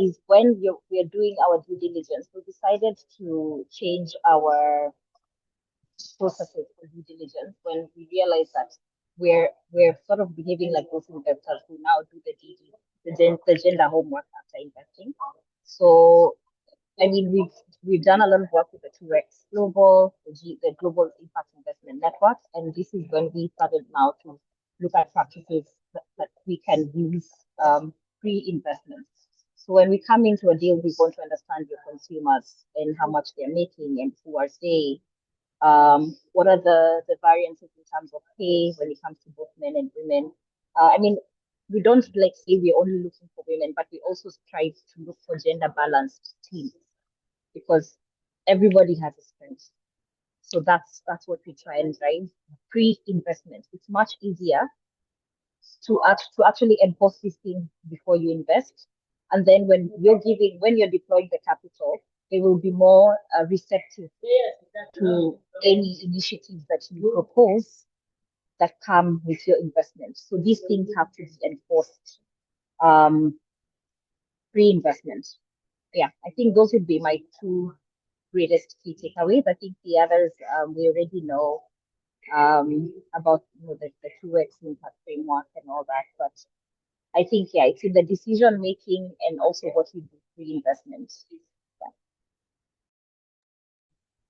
is when we're doing our due diligence, we decided to change our processes for due diligence when we realize that we're sort of behaving like those investors who now do the gender homework after investing. So I mean, we've done a lot of work with the 2X Global, the Global Impact Investment Network, and this is when we started now to look at practices that we can use pre-investment. So when we come into a deal, we want to understand your consumers and how much they're making and who are they. What are the variances in terms of pay when it comes to both men and women? I mean, we don't like say we're only looking for women, but we also strive to look for gender balanced teams because everybody has a strength. So that's what we try and drive pre-investment. It's much easier to actually enforce these things before you invest, and then when you're deploying the capital, they will be more receptive to any initiatives that you propose that come with your investment. So these things have to be enforced pre-investment. Yeah, I think those would be my two greatest key takeaways. I think the others we already know about the 2X impact framework and all that. But I think, yeah, it's in the decision making and also what you do pre-investment. Yeah.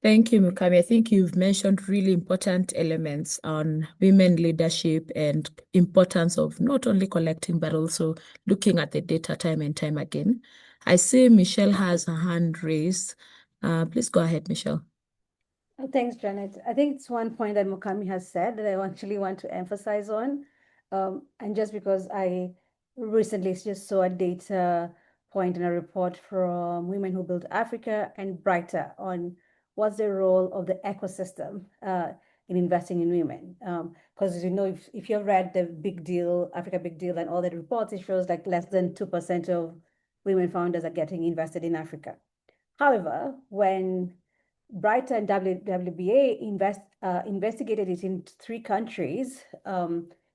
Thank you, Mukami. I think you've mentioned really important elements on women leadership and importance of not only collecting, but also looking at the data time and time again. I see Michelle has a hand raised. Please go ahead, Michelle. Thanks, Janet. I think it's one point that Mukami has said that I actually want to emphasize on. And just because I recently just saw a data point in a report from Women Who Build Africa and Brighter on what's the role of the ecosystem in investing in women. Because as you know, if you've read the Big Deal, Africa Big Deal and all the reports, it shows like less than 2% of women founders are getting invested in Africa. However, when Brighter and WBA investigated it in 3 countries,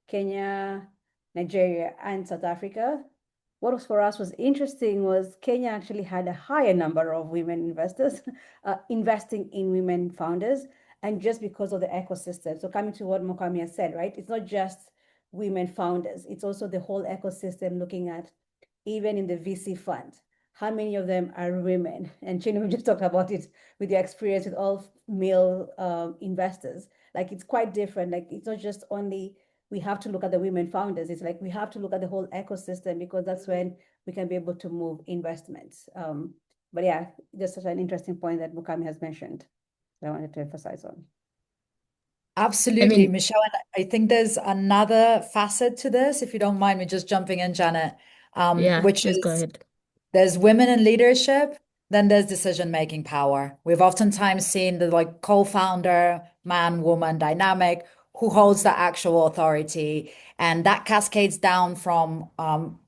Kenya, Nigeria, and South Africa. What was for us was interesting was Kenya actually had a higher number of women investors investing in women founders, and just because of the ecosystem. So coming to what Mokami has said, right? It's not just women founders, it's also the whole ecosystem looking at even in the VC fund, how many of them are women? And Chino just talked about it with your experience with all male investors. Like it's quite different. Like it's not just only we have to look at the women founders. It's like we have to look at the whole ecosystem because that's when we can be able to move investments. But yeah, just such an interesting point that Mukami has mentioned that I wanted to emphasize on. Absolutely, Michelle. And I think there's another facet to this, if you don't mind me just jumping in, Janet, Yeah, which please go is ahead. there's women in leadership, then there's decision-making power. We've oftentimes seen the like co-founder, man-woman dynamic who holds the actual authority, and that cascades down from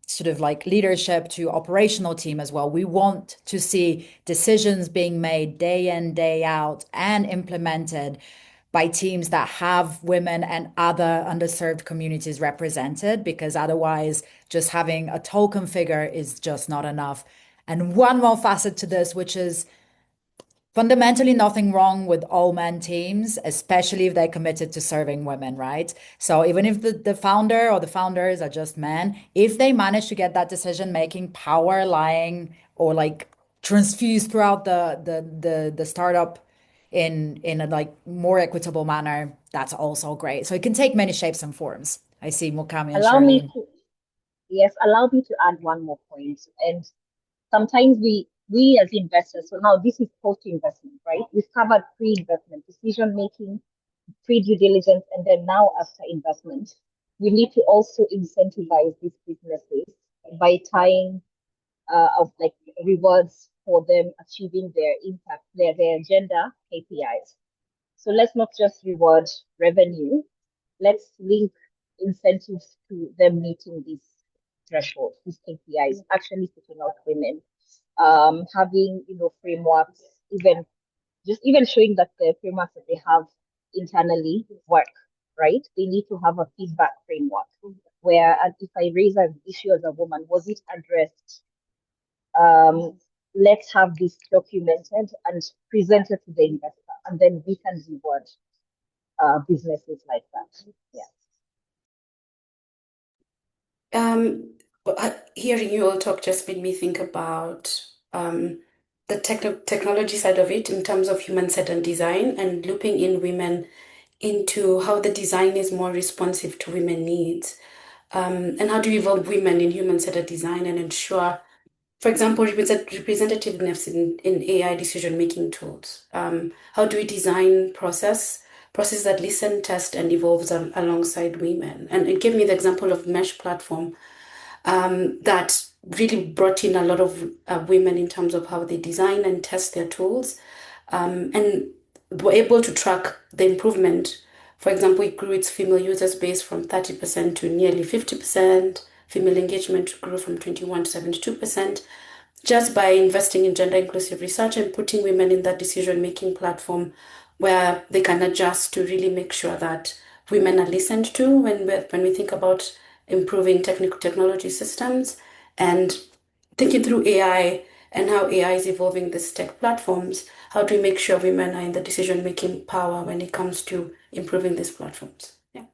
sort of like leadership to operational team as well. We want to see decisions being made day in, day out, and implemented by teams that have women and other underserved communities represented, because otherwise just having a token figure is just not enough. And one more facet to this, which is fundamentally nothing wrong with all men teams, especially if they're committed to serving women, right? So even if the founder or the founders are just men, if they manage to get that decision-making power lying or like transfused throughout the startup in a like more equitable manner, that's also great. So it can take many shapes and forms. I see Mukami and Allow me Charlene. to, yes, allow me to add one more point. And sometimes we as investors, so now this is post-investment, right? We've covered pre-investment, decision making, pre-due diligence, and then now after investment. We need to also incentivize these businesses by tying of like rewards for them achieving their impact, their agenda KPIs. So let's not just reward revenue. Let's link incentives to them meeting these thresholds, these KPIs, actually putting out women, having frameworks, even showing that the frameworks that they have internally work, right? They need to have a feedback framework where if I raise an issue as a woman, was it addressed? Let's have this documented and presented to the investor, and then we can reward businesses like that. Yeah. Hearing you all talk just made me think about the technology side of it in terms of human-centered design and looping in women into how the design is more responsive to women needs. And how do you involve women in human-centered design and ensure, for example, representativeness in AI decision-making tools? How do we design process that listen, test, and evolves alongside women? And it gave me the example of Mesh platform that really brought in a lot of women in terms of how they design and test their tools, and were able to track the improvement. For example, it grew its female users base from 30% to nearly 50%. Female engagement grew from 21 to 72%, just by investing in gender inclusive research and putting women in that decision-making platform where they can adjust to really make sure that women are listened to when we think about improving technology systems and thinking through AI and how AI is evolving these tech platforms. How do we make sure women are in the decision-making power when it comes to improving these platforms? Yeah.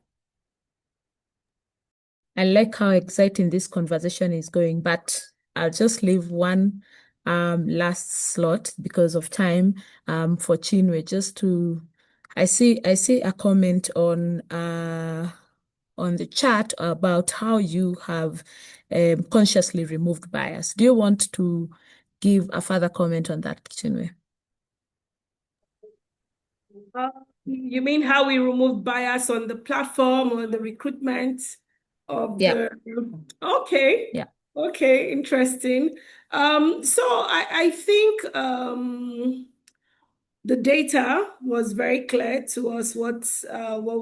I like how exciting this conversation is going, but I'll just leave one last slot because of time for Chinwe just to I see a comment on the chat about how you have consciously removed bias. Do you want to give a further comment on that, Chinwe? You mean how we remove bias on the platform or the recruitment of the... Okay. Yeah. Okay, interesting. So I think the data was very clear to us what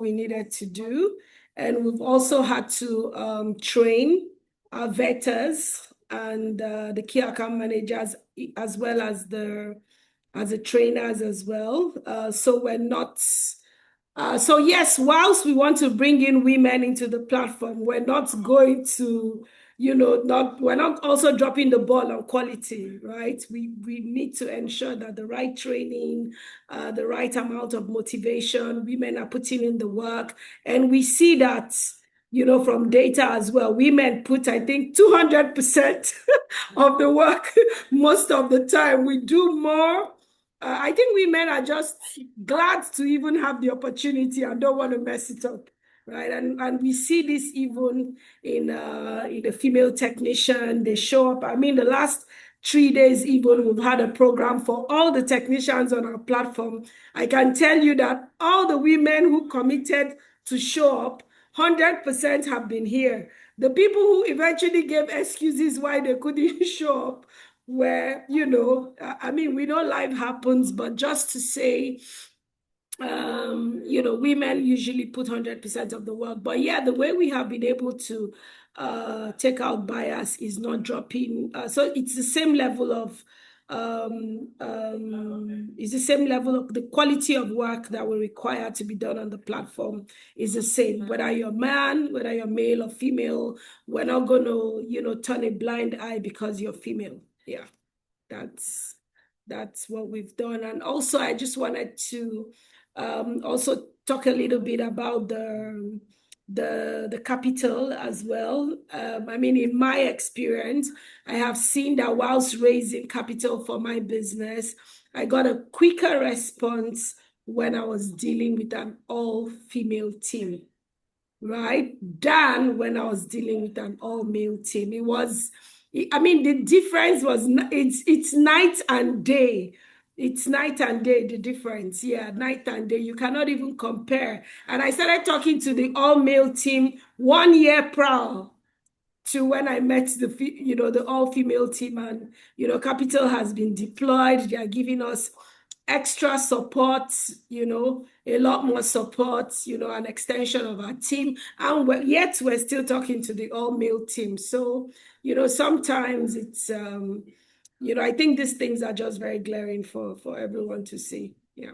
we needed to do. And we've also had to train our vetters and the key account managers, as well as the trainers as well. So we're not So yes, whilst we want to bring in women into the platform, we're not going to, we're not also dropping the ball on quality, right? We need to ensure that the right training, the right amount of motivation, women are putting in the work. And we see that, from data as well. Women put, I think, 200% of the work most of the time. We do more. I think women are just glad to even have the opportunity and don't want to mess it up, right? And we see this even in the female technician. They show up. I mean, the last 3 days, even we've had a program for all the technicians on our platform. I can tell you that all the women who committed to show up, 100% have been here. The people who eventually gave excuses why they couldn't show up where, I mean, we know life happens, but just to say, women usually put 100% of the work. But yeah, the way we have been able to take out bias is not dropping. So it's the same level of the quality of work that we require to be done on the platform is the same. Whether you're a man, whether you're male or female, we're not going to, turn a blind eye because you're female. Yeah, that's what we've done. And also, I just wanted to also talk a little bit about the capital as well. I mean, in my experience, I have seen that whilst raising capital for my business, I got a quicker response when I was dealing with an all-female team, right? Than when I was dealing with an all-male team. It was, I mean, the difference was, it's night and day. It's night and day, the difference. Yeah, night and day. You cannot even compare. And I started talking to the all-male team 1 year prior to when I met the all-female team, and, capital has been deployed. They are giving us extra support, a lot more support, an extension of our team. And yet we're still talking to the all-male team. So, sometimes it's, I think these things are just very glaring for everyone to see. Yeah.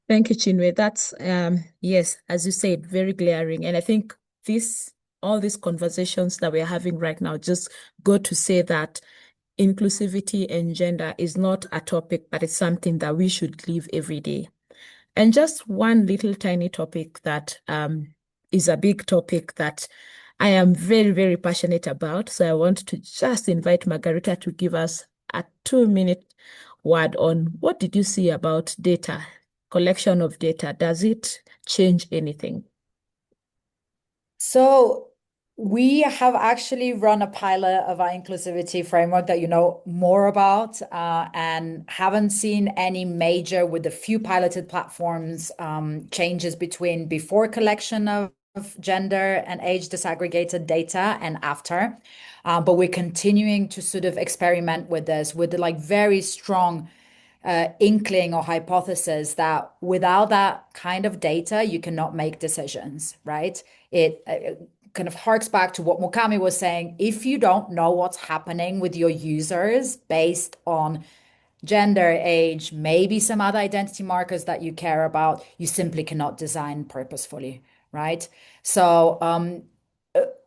Thank you, Chinwe. That's, yes, as you said, very glaring. And I think all these conversations that we're having right now just go to say that inclusivity and gender is not a topic, but it's something that we should live every day. And just one little tiny topic that is a big topic that I am very, very passionate about. So I want to just invite Margarita to give us a 2-minute word on what did you see about data, collection of data? Does it change anything? So we have actually run a pilot of our inclusivity framework that you know more about, and haven't seen any major, with a few piloted platforms, changes between before collection of gender and age disaggregated data and after. But we're continuing to sort of experiment with this with the very strong inkling or hypothesis that without that kind of data, you cannot make decisions, right? It kind of harks back to what Mukami was saying. If you don't know what's happening with your users based on gender, age, maybe some other identity markers that you care about, you simply cannot design purposefully, right? So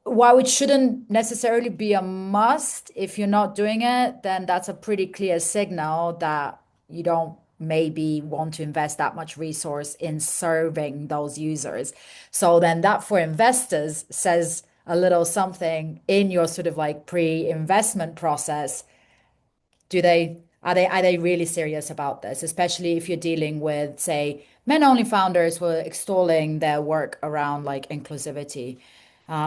while it shouldn't necessarily be a must, if you're not doing it, then that's a pretty clear signal that you don't maybe want to invest that much resource in serving those users. So then that for investors says a little something in your sort of pre-investment process. Are they really serious about this? Especially if you're dealing with, say, men-only founders who are extolling their work around inclusivity.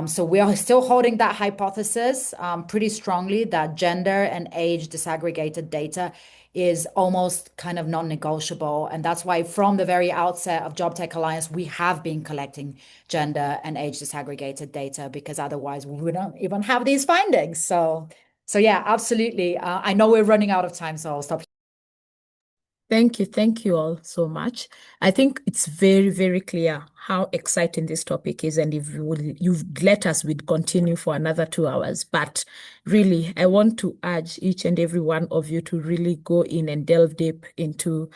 So we are still holding that hypothesis pretty strongly that gender and age disaggregated data is almost kind of non-negotiable. And that's why from the very outset of Jobtech Alliance, we have been collecting gender and age disaggregated data, because otherwise we wouldn't even have these findings. So yeah, absolutely. I know we're running out of time, so I'll stop. Thank you. Thank you all so much. I think it's very, very clear how exciting this topic is. And if you've let us, we'd continue for another 2 hours. But really, I want to urge each and every one of you to really go in and delve deep into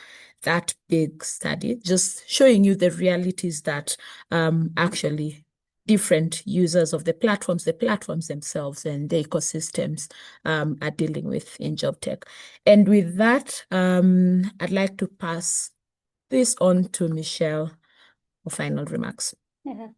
that big study, just showing you the realities that actually different users of the platforms themselves and the ecosystems are dealing with in job tech. And with that, I'd like to pass this on to Michelle for final remarks. Yeah.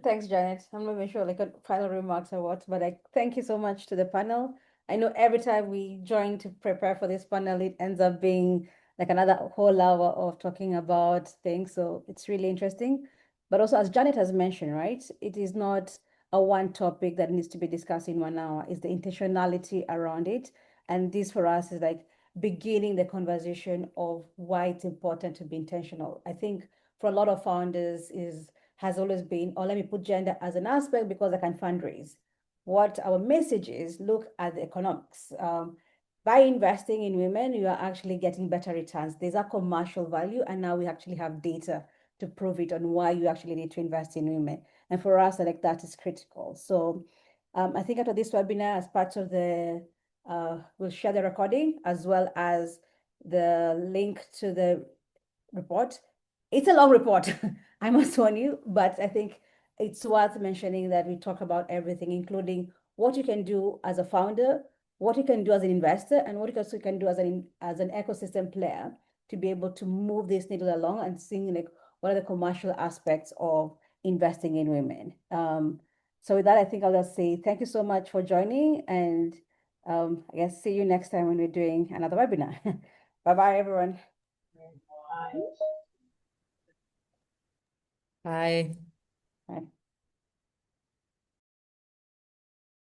Thanks, Janet. I'm not even sure like final remarks or what, but thank you so much to the panel. I know every time we join to prepare for this panel, it ends up being like another whole hour of talking about things. So it's really interesting. But also, as Janet has mentioned, right, it is not a one topic that needs to be discussed in 1 hour. It's the intentionality around it. And this for us is like beginning the conversation of why it's important to be intentional. I think for a lot of founders has always been, or let me put gender as an aspect because I can fundraise. What our message is, look at the economics. By investing in women, you are actually getting better returns. There's a commercial value, and now we actually have data to prove it on why you actually need to invest in women. And for us, like that is critical. So I think after this webinar, as part of the, we'll share the recording as well as the link to the report. It's a long report, I must warn you, but I think it's worth mentioning that we talk about everything, including what you can do as a founder, what you can do as an investor, and what you also can do as an ecosystem player to be able to move this needle along and seeing like what are the commercial aspects of investing in women. So with that, I think I'll just say thank you so much for joining, and I guess see you next time when we're doing another webinar. Bye-bye, everyone. Bye. Bye.